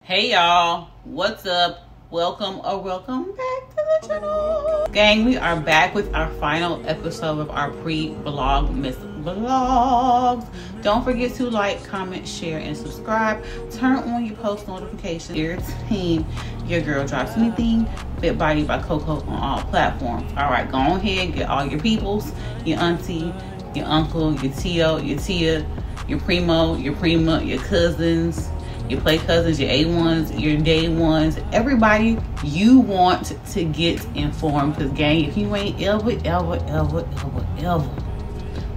Hey y'all, what's up? Welcome back to the channel. Gang, we are back with our final episode of our pre-vlogmas vlogs. Don't forget to like, comment, share, and subscribe. Turn on your post notifications. Your team, your girl drops anything. Fit Body by Coco on all platforms. All right, go on ahead, get all your peoples, your auntie, your uncle, your tio, your tia, your primo, your prima, your cousins, your play cousins, your A1s, your day ones, everybody you want to get informed. Because gang, if you ain't ever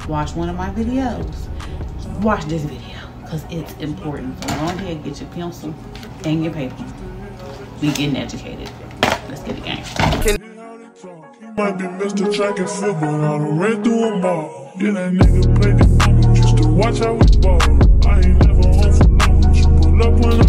watch one of my videos, watch this video because it's important. So go ahead, get your pencil and your paper. We getting educated. Let's get it, gang. Might be Mr. Track and Field, but I done ran through them all. Then that nigga played the game just to watch how we ball. I ain't never home for long.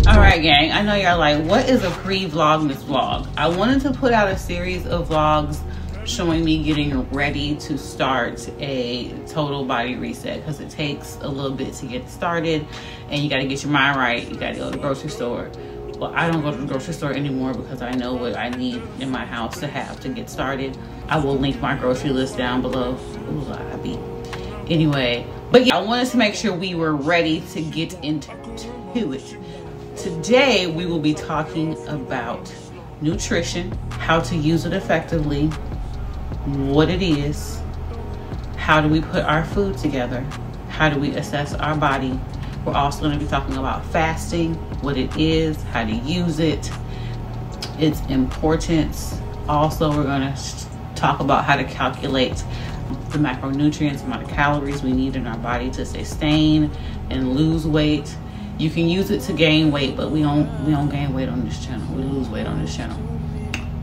All right, gang, I know y'all like, what is a pre-vlogmas vlog? I wanted to put out a series of vlogs showing me getting ready to start a total body reset, because it takes a little bit to get started and you got to get your mind right. You got to go to the grocery store. Well, I don't go to the grocery store anymore because I know what I need in my house to have to get started. I will link my grocery list down below. Ooh, I be. Anyway, but yeah, I wanted to make sure we were ready to get into it. Today, we will be talking about nutrition, how to use it effectively, what it is, how do we put our food together, how do we assess our body. We're also going to be talking about fasting, what it is, how to use it, its importance. Also, we're going to talk about how to calculate the macronutrients, amount of calories we need in our body to sustain and lose weight. You can use it to gain weight, but we don't gain weight on this channel. We lose weight on this channel.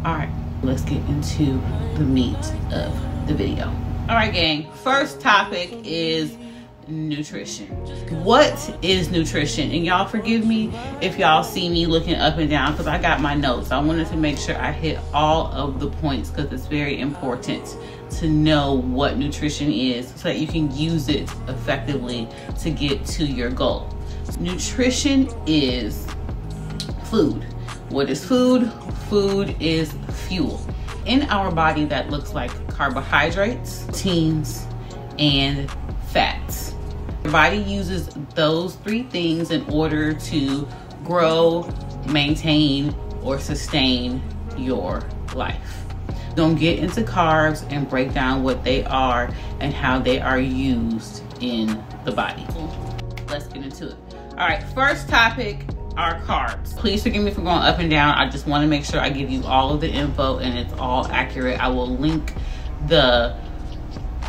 All right, let's get into the meat of the video. All right, gang, first topic is nutrition. What is nutrition? And y'all forgive me if y'all see me looking up and down because I got my notes. I wanted to make sure I hit all of the points because it's very important to know what nutrition is so that you can use it effectively to get to your goal. Nutrition is food. What is food? Food is fuel. In our body, that looks like carbohydrates, proteins, and fats. Your body uses those three things in order to grow, maintain, or sustain your life. Don't get into carbs and break down what they are and how they are used in the body. Let's get into it. All right, first topic are carbs. Please forgive me for going up and down. I just want to make sure I give you all of the info and it's all accurate. I will link the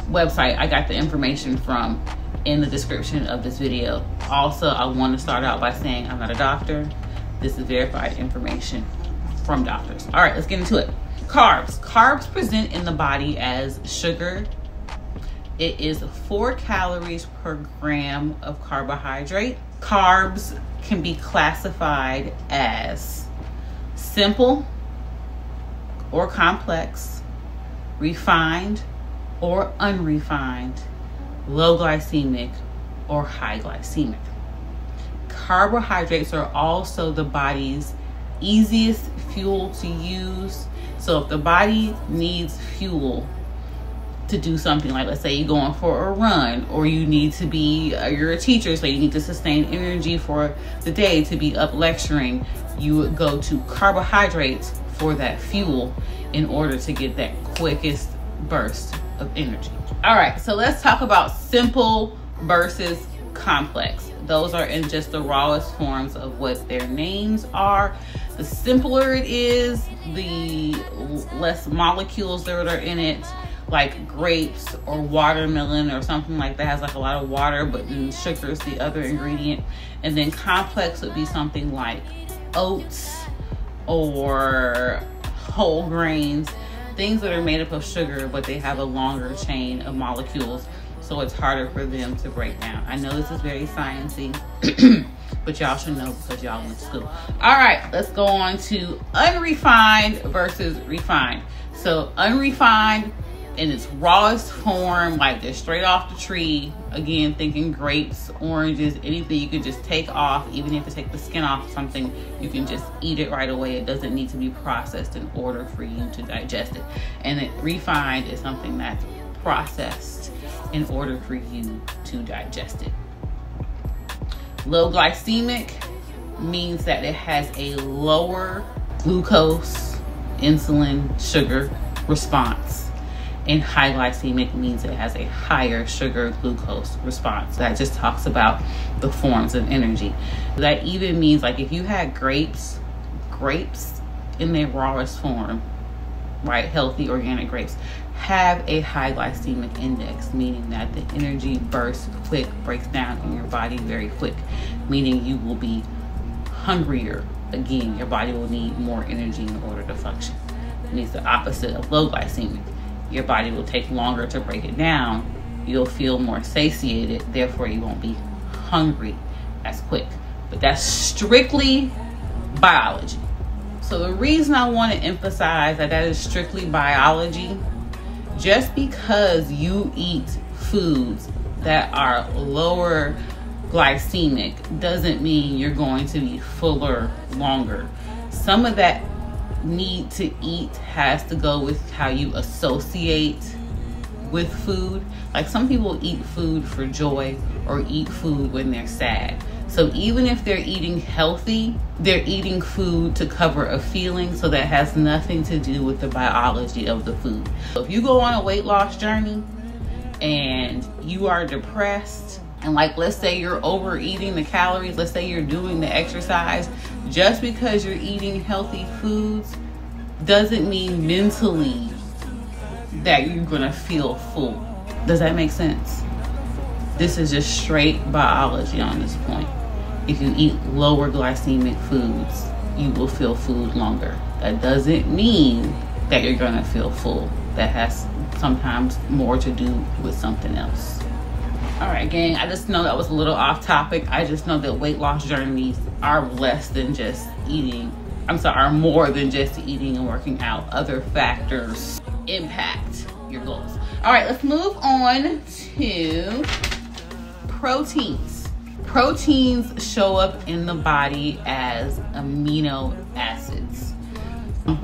website I got the information from in the description of this video. Also, I want to start out by saying I'm not a doctor. This is verified information from doctors. All right, let's get into it. Carbs. Carbs present in the body as sugar. It is 4 calories per gram of carbohydrate. Carbs can be classified as simple or complex, refined or unrefined, low glycemic or high glycemic. Carbohydrates are also the body's easiest fuel to use. So if the body needs fuel to do something, like let's say you're going for a run, or you need to be, you're a teacher, so you need to sustain energy for the day to be up lecturing, you would go to carbohydrates for that fuel in order to get that quickest burst of energy. All right, so let's talk about simple versus complex. Those are in just the rawest forms of what their names are. The simpler it is, the less molecules that are in it, like grapes or watermelon or something like that has like a lot of water, but then sugar is the other ingredient. And then complex would be something like oats or whole grains, things that are made up of sugar, but they have a longer chain of molecules, so it's harder for them to break down. I know this is very sciencey, but y'all should know because y'all went to school. All right, let's go on to unrefined versus refined. So unrefined in its rawest form, like they're straight off the tree. Again, thinking grapes, oranges, anything you could just take off. Even if you have to take the skin off something, you can just eat it right away. It doesn't need to be processed in order for you to digest it. And it refined is something that's processed in order for you to digest it. Low glycemic means that it has a lower glucose, insulin, sugar response. And high glycemic means it has a higher sugar glucose response. That just talks about the forms of energy. That even means, like, if you had grapes in their rawest form, right, healthy organic grapes, have a high glycemic index, meaning that the energy bursts quick, breaks down in your body very quick, meaning you will be hungrier. Again, your body will need more energy in order to function. It means the opposite of low glycemic. Your body will take longer to break it down. You'll feel more satiated, therefore you won't be hungry as quick. But that's strictly biology. So the reason I want to emphasize that is strictly biology, just because you eat foods that are lower glycemic doesn't mean you're going to be fuller longer. Some of that need to eat has to go with how you associate with food. Like, some people eat food for joy or eat food when they're sad. So even if they're eating healthy, they're eating food to cover a feeling, so that has nothing to do with the biology of the food. So if you go on a weight loss journey and you are depressed, and, like, let's say you're overeating the calories, let's say you're doing the exercise, just because you're eating healthy foods doesn't mean mentally that you're gonna feel full. Does that make sense? This is just straight biology on this point. If you eat lower glycemic foods, you will feel food longer. That doesn't mean that you're gonna feel full. That has sometimes more to do with something else. All right, gang, I just know that was a little off topic. I just know that weight loss journeys are less than just eating. Are more than just eating and working out. Other factors impact your goals. All right, let's move on to proteins. Proteins show up in the body as amino acids.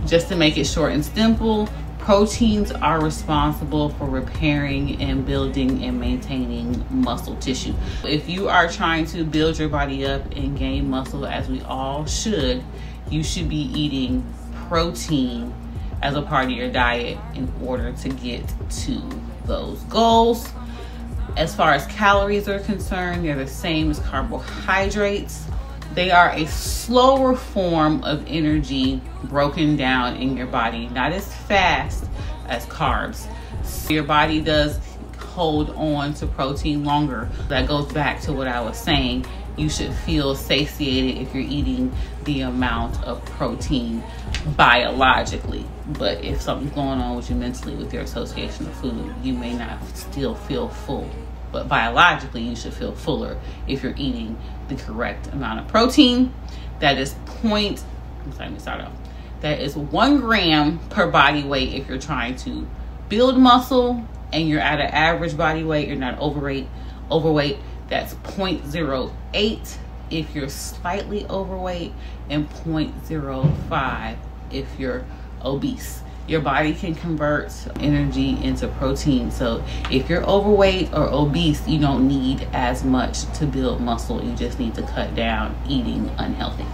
Just to make it short and simple, proteins are responsible for repairing and building and maintaining muscle tissue. If you are trying to build your body up and gain muscle, as we all should, you should be eating protein as a part of your diet in order to get to those goals. As far as calories are concerned, they're the same as carbohydrates. They are a slower form of energy broken down in your body, not as fast as carbs. So your body does hold on to protein longer. That goes back to what I was saying. You should feel satiated if you're eating the amount of protein biologically. But if something's going on with you mentally with your association of food, you may not still feel full. But biologically, you should feel fuller if you're eating the correct amount of protein. That is that is 1 gram per body weight if you're trying to build muscle and you're at an average body weight, you're not overweight. That's 0.08 if you're slightly overweight, and 0.05 if you're obese. Your body can convert energy into protein. So if you're overweight or obese, you don't need as much to build muscle. You just need to cut down eating unhealthy.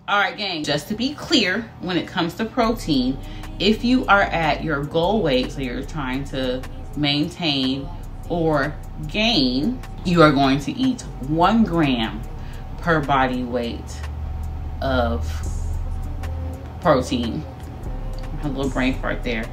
All right, gang, just to be clear, when it comes to protein, if you are at your goal weight, so you're trying to maintain or gain, you are going to eat 1 gram per body weight of protein. A little brain fart there.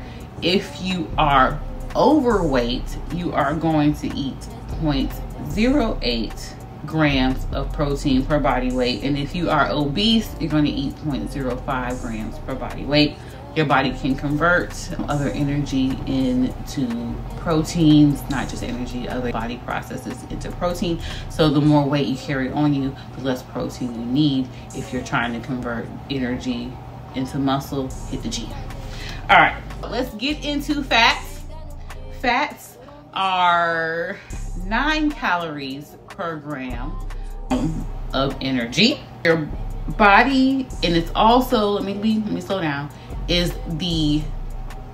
If you are overweight, you are going to eat 0.08 grams of protein per body weight. And if you are obese, you're going to eat 0.05 grams per body weight. Your body can convert other energy into proteins, not just energy, other body processes into protein. So the more weight you carry on you, the less protein you need. If you're trying to convert energy into muscle, hit the gym. All right, let's get into fats. Fats are 9 calories per gram of energy. Your body, and it's also, let me slow down, is the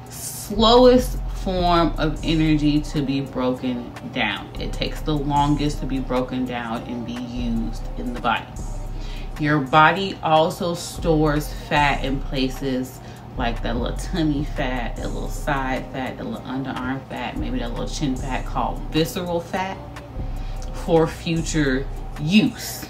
slowest form of energy to be broken down. It takes the longest to be broken down and be used in the body. Your body also stores fat in places like that little tummy fat, that little side fat, that little underarm fat, maybe that little chin fat called visceral fat for future use.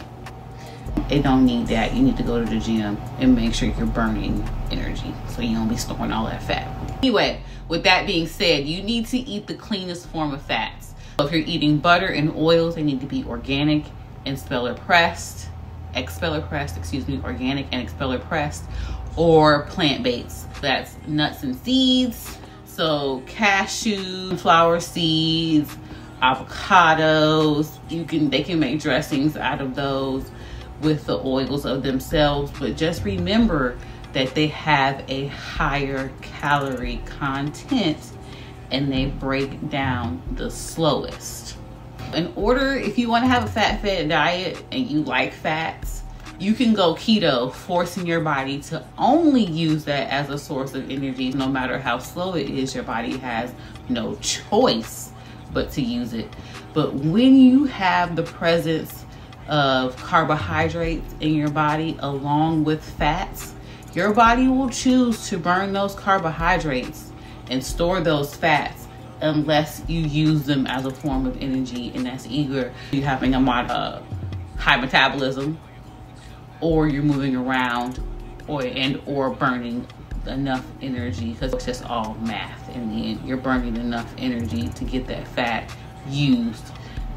It don't need that. You need to go to the gym and make sure you're burning energy so you don't be storing all that fat. Anyway, with that being said, you need to eat the cleanest form of fats. So if you're eating butter and oils, they need to be organic and expeller pressed, organic and expeller pressed, or plant-based. That's nuts and seeds. So cashew, flower seeds, avocados, they can make dressings out of those with the oils of themselves, but just remember that they have a higher calorie content and they break down the slowest. If you want to have a fat-fed diet and you like fats, you can go keto, forcing your body to only use that as a source of energy. No matter how slow it is, your body has no choice but to use it. But when you have the presence of carbohydrates in your body along with fats, your body will choose to burn those carbohydrates and store those fats unless you use them as a form of energy, and that's either you having a high metabolism, or you're moving around, or burning enough energy, because it's just all math. In the end, you're burning enough energy to get that fat used.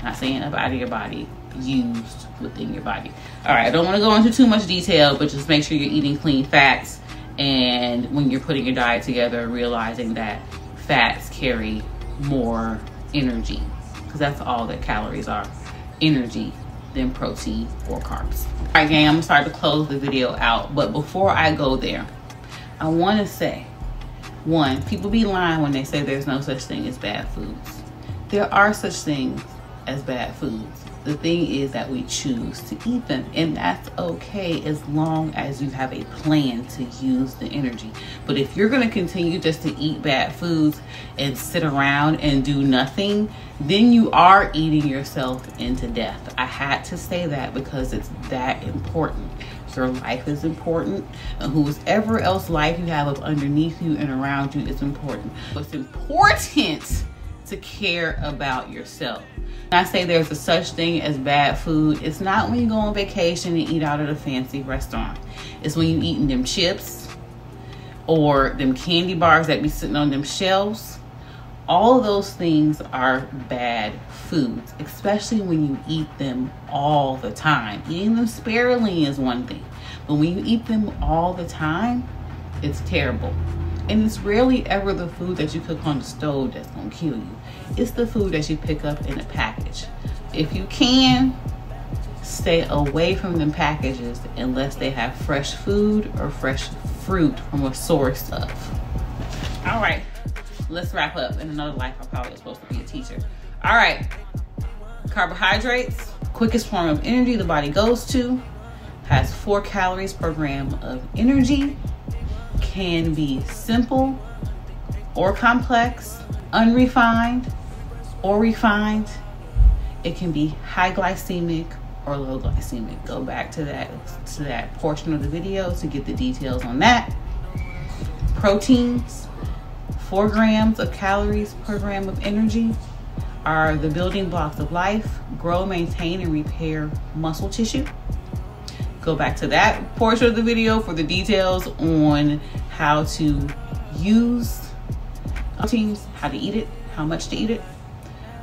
Not saying up out of your body, used within your body. All right, I don't want to go into too much detail, but just make sure you're eating clean fats, and when you're putting your diet together, realizing that fats carry more energy, because that's all that calories are, energy, than protein or carbs. All right, gang, I'm gonna start to close the video out, but before I go there, I want to say, one, people be lying when they say there's no such thing as bad foods. There are such things as bad foods. The thing is that we choose to eat them, and that's okay as long as you have a plan to use the energy. But if you're going to continue just to eat bad foods and sit around and do nothing, then you are eating yourself into death. I had to say that because it's that important. Your life is important, and whoever else life you have up underneath you and around you is important. It's important to care about yourself. When I say there's a such thing as bad food, it's not when you go on vacation and eat out at a fancy restaurant. It's when you eating them chips or them candy bars that be sitting on them shelves. All of those things are bad foods, especially when you eat them all the time. Eating them sparingly is one thing, but when you eat them all the time, it's terrible. And it's rarely ever the food that you cook on the stove that's gonna kill you. It's the food that you pick up in a package. If you can, stay away from them packages unless they have fresh food or fresh fruit from a source of. All right, let's wrap up. In another life, I probably was supposed to be a teacher. All right, carbohydrates, quickest form of energy the body goes to, has 4 calories per gram of energy, can be simple or complex, unrefined or refined. It can be high glycemic or low glycemic. Go back to that portion of the video to get the details on that. Proteins, 4 grams of calories per gram of energy, are the building blocks of life. Grow, maintain, and repair muscle tissue. Go back to that portion of the video for the details on how to use proteins, how to eat it, how much to eat it.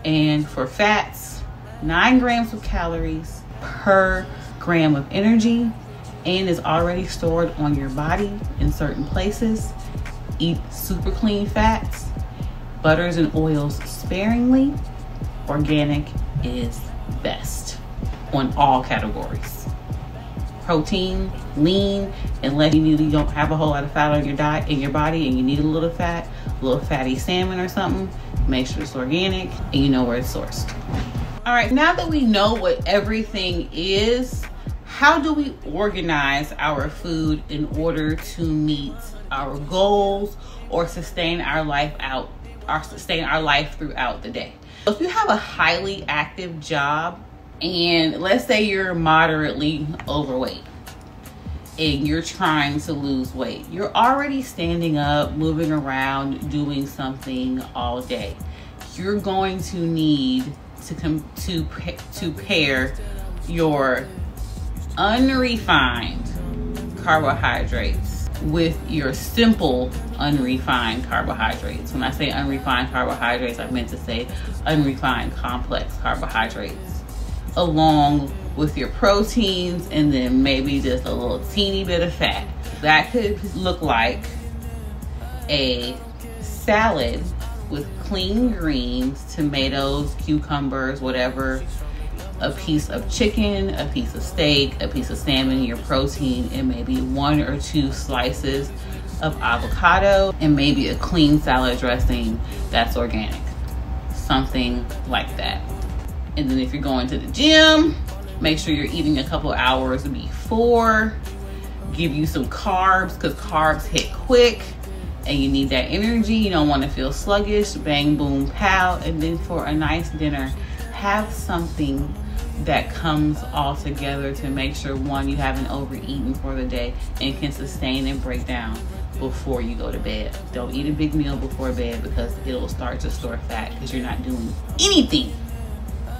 And for fats, 9 grams of calories per gram of energy, and is already stored on your body in certain places. Eat super clean fats, butters and oils sparingly. Organic is best on all categories. Protein, lean, unless you don't have a whole lot of fat on your diet in your body and you need a little fat, a little fatty salmon or something, make sure it's organic, and you know where it's sourced. All right, now that we know what everything is, how do we organize our food in order to meet our goals or sustain our life throughout the day? If you have a highly active job, and let's say you're moderately overweight and you're trying to lose weight, you're already standing up, moving around, doing something all day. You're going to need to pair your unrefined carbohydrates with your simple unrefined carbohydrates. When I say unrefined carbohydrates, I meant to say unrefined complex carbohydrates, along with your proteins, and then maybe just a little teeny bit of fat. That could look like a salad with clean greens, tomatoes, cucumbers, whatever, a piece of chicken, a piece of steak, a piece of salmon, your protein, and maybe 1 or 2 slices of avocado, and maybe a clean salad dressing that's organic. Something like that. And then if you're going to the gym, make sure you're eating a couple hours before. Give you some carbs, because carbs hit quick and you need that energy. You don't want to feel sluggish. Bang, boom, pow. And then for a nice dinner, have something that comes all together to make sure, one, you haven't overeaten for the day and can sustain and break down before you go to bed. Don't eat a big meal before bed, because it'll start to store fat because you're not doing anything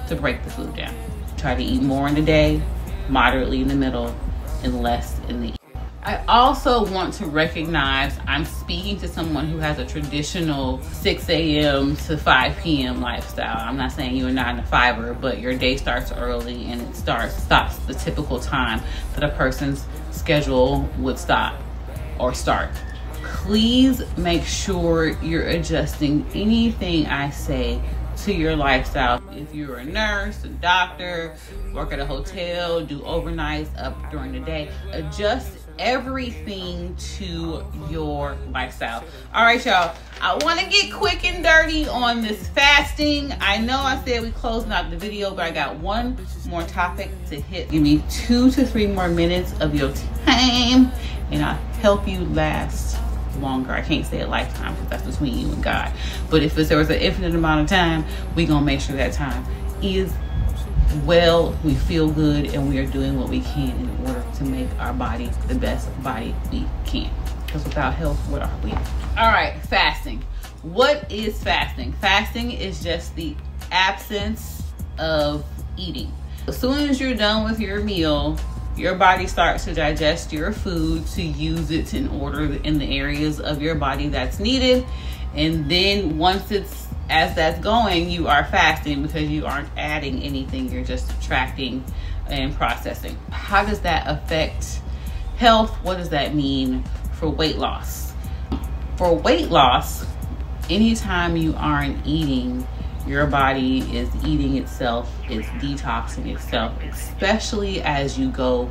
to break the food down. Try to eat more in the day, moderately in the middle, and less in the evening. I also want to recognize I'm speaking to someone who has a traditional 6 a.m. to 5 p.m. lifestyle. I'm not saying you're a 9 to 5er, but your day starts early and it stops the typical time that a person's schedule would stop or start. Please make sure you're adjusting anything I say to your lifestyle. If you're a nurse, a doctor, work at a hotel, do overnights up during the day, adjust everything to your lifestyle. All right, y'all, I want to get quick and dirty on this fasting. I know I said we closing out the video, but I got one more topic to hit. Give me 2 to 3 more minutes of your time and I'll help you last longer. I can't say a lifetime because that's between you and God, but if there was an infinite amount of time, we gonna make sure that time is well, we feel good, and we are doing what we can in order to make our body the best body we can, because without health, what are we? All right, fasting. What is fasting? Fasting is just the absence of eating. As soon as you're done with your meal, your body starts to digest your food to use it in order in the areas of your body that's needed. And then once as that's going, you are fasting because you aren't adding anything. You're just subtracting and processing. How does that affect health? What does that mean for weight loss? For weight loss, anytime you aren't eating, your body is eating itself, it's detoxing itself, especially as you go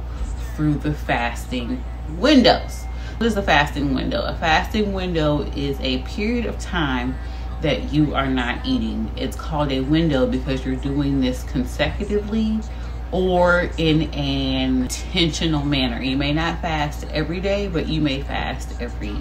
through the fasting windows. What is a fasting window? A fasting window is a period of time that you are not eating. It's called a window because you're doing this consecutively or in an intentional manner. You may not fast every day, but you may fast every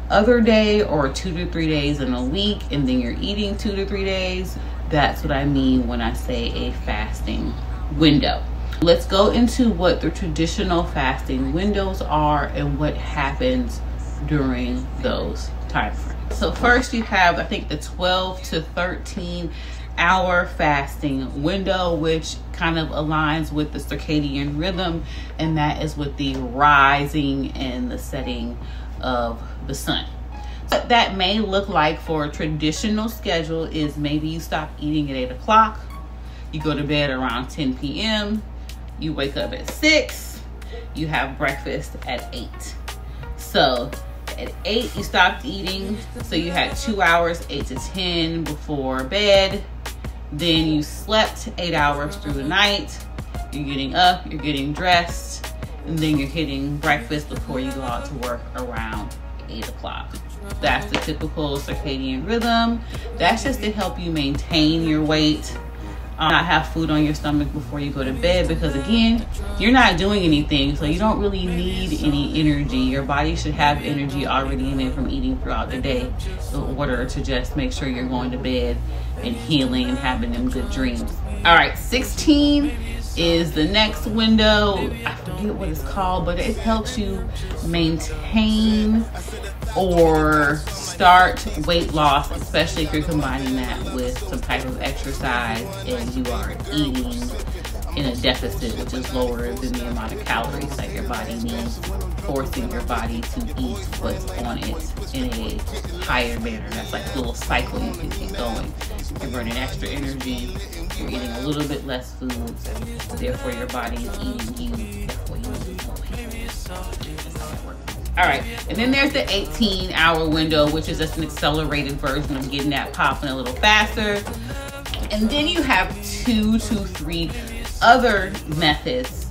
other day or 2 to 3 days in a week, and then you're eating 2 to 3 days. That's what I mean when I say a fasting window. Let's go into what the traditional fasting windows are and what happens during those time frames. So first you have, I think, the 12 to 13 hour fasting window, which kind of aligns with the circadian rhythm, and that is with the rising and the setting of the sun. What that may look like for a traditional schedule is maybe you stop eating at 8 o'clock, you go to bed around 10 p.m., you wake up at 6, you have breakfast at 8. So at 8 you stopped eating, so you had 2 hours, 8 to 10 before bed. Then you slept 8 hours through the night. You're getting up, you're getting dressed, and then you're hitting breakfast before you go out to work around 8 o'clock. That's the typical circadian rhythm. That's just to help you maintain your weight. Not have food on your stomach before you go to bed, because again, you're not doing anything, so you don't really need any energy. Your body should have energy already in it from eating throughout the day in order to just make sure you're going to bed and healing and having them good dreams. All right, 16 is the next window. I forget what it's called, but it helps you maintain or start weight loss, especially if you're combining that with some type of exercise and you are eating in a deficit, which is lower than the amount of calories that your body needs, forcing your body to eat what's on it in a higher manner. That's like a little cycle you can keep going. You're burning extra energy, you're eating a little bit less food, therefore your body is eating you, therefore you lose more weight. That's how that works. All right, and then there's the 18-hour window, which is just an accelerated version of getting that popping a little faster. And then you have 2 to 3 other methods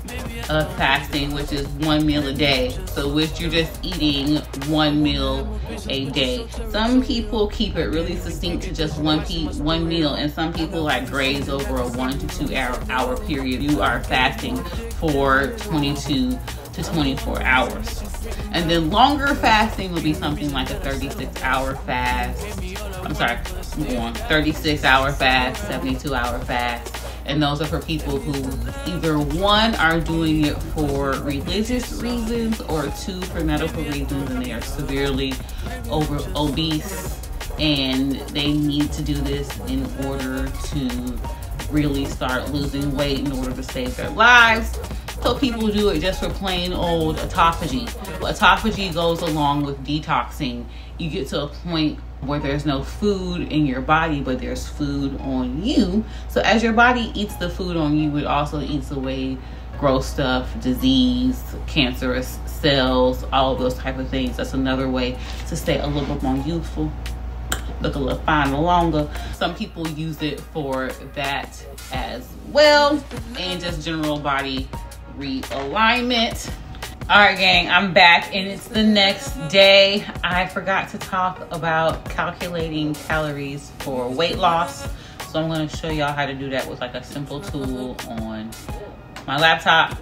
of fasting, which is 1 meal a day. So which you're just eating 1 meal a day. Some people keep it really succinct to just one meal, and some people like graze over a 1 to 2 hour period. You are fasting for 22 to 24 hours. And then longer fasting will be something like a 36-hour fast. 36-hour fast, 72-hour fast. And those are for people who either 1 are doing it for religious reasons, or 2 for medical reasons, and they are severely obese and they need to do this in order to really start losing weight in order to save their lives. So people do it just for plain old autophagy. Autophagy goes along with detoxing. You get to a point where there's no food in your body, but there's food on you. So as your body eats the food on you, it also eats away gross stuff, disease, cancerous cells, all of those type of things. That's another way to stay a little bit more youthful, look a little finer longer. Some people use it for that as well, and just general body realignment. All right, gang, I'm back and it's the next day. I forgot to talk about calculating calories for weight loss. So I'm gonna show y'all how to do that with like a simple tool on my laptop.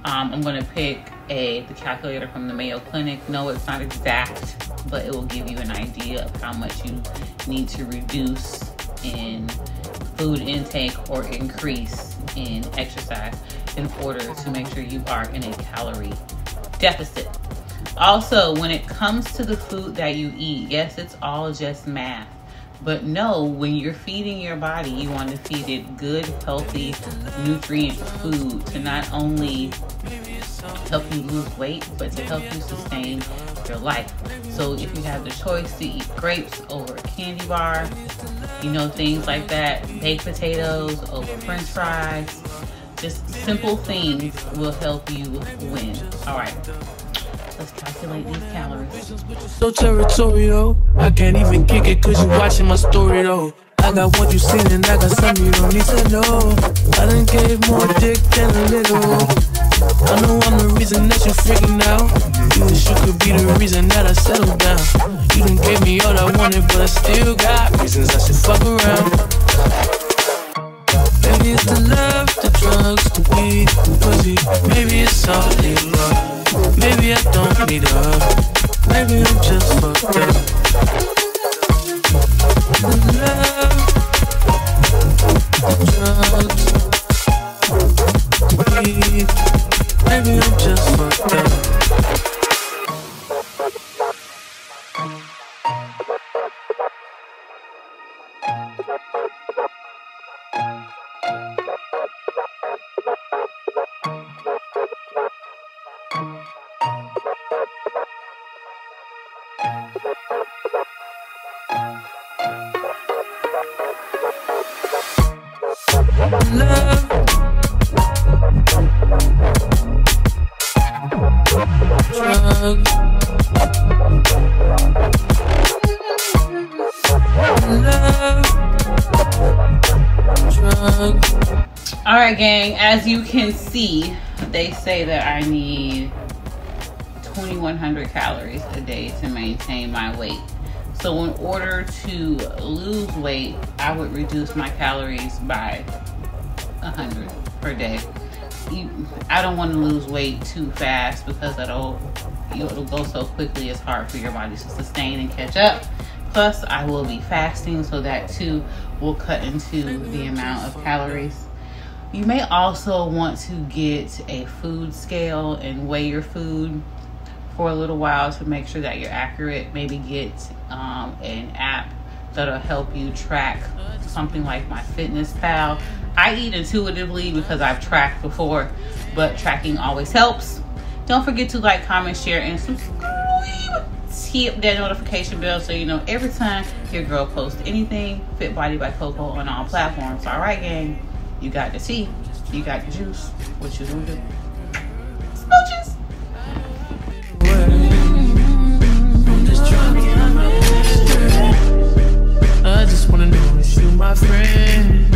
I'm gonna pick the calculator from the Mayo Clinic. No, it's not exact, but it will give you an idea of how much you need to reduce in food intake or increase in exercise in order to make sure you are in a calorie deficit. Also, when it comes to the food that you eat, yes, it's all just math. But no, when you're feeding your body, you want to feed it good, healthy, nutrient food to not only help you lose weight, but to help you sustain your life. So if you have the choice to eat grapes over a candy bar, you know, things like that, baked potatoes over French fries, just simple things will help you win. All right, let's calculate these calories. So territorial, I can't even kick it cause you watching my story though. I got what you seen and I got something you don't need to know. I done gave more dick than a little. I know I'm the reason that you're freaking out. You wish you could be the reason that I settled down. You done gave me all I wanted, but I still got reasons I should fuck around. Maybe it's the love, the drugs, the weed, the pussy. Maybe it's all the above. Maybe I don't need her. Maybe I'm just fucked up. The love, the drugs, the weed. Maybe I'm just fucked up. Love, drugs, love, drugs. All right, gang, as you can see, they say that I need 2,100 calories a day to maintain my weight. So in order to lose weight, I would reduce my calories by 100 per day. I don't want to lose weight too fast because it'll go so quickly. It's hard for your body to sustain and catch up. Plus, I will be fasting, so that too will cut into the amount of calories. You may also want to get a food scale and weigh your food for a little while to make sure that you're accurate. Maybe get an app that'll help you track, something like MyFitnessPal. I eat intuitively because I've tracked before, but tracking always helps. Don't forget to like, comment, share, and subscribe. Hit that notification bell so you know every time your girl posts anything. Fit Body by Coco on all platforms. All right, gang. You got the tea. You got the juice. What you gonna do? Smooches. I just wanna know if you my friend.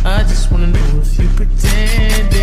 I just wanna know if you pretend.